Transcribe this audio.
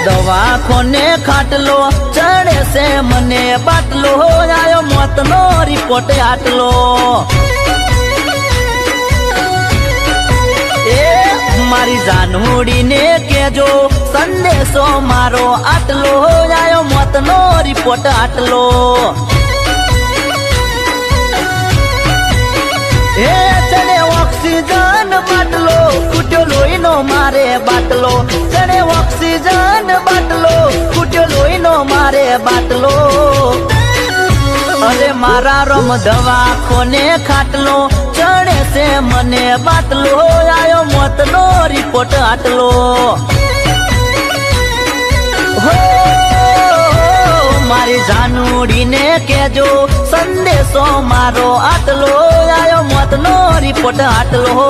દવાખોને ખાટલો ચડે છે મને બાટલો આયો મોતનો રિપોર્ટ આટલો એ મારી જાનહુડીને કેજો સંદેશો મારો આટલો આયો મોતનો રિપોર્ટ આટલો એ ચડે ઓક્સિજન બાટલો ફૂટ્યો લોહીનો મારે બાટલો ચડે ઓક્સિજન બાટલો ફૂટ્યો લોહીનો મારે બાટલો અરે મારા રમ દવાખોને ખાટલો ચડે છે મને બાટલો આયો મોતનો રિપોર્ટ આટલો હો મારી જાનુડીને કેજો સંદેશો મારો આટલો આયો મોતનો રિપોર્ટ આટલો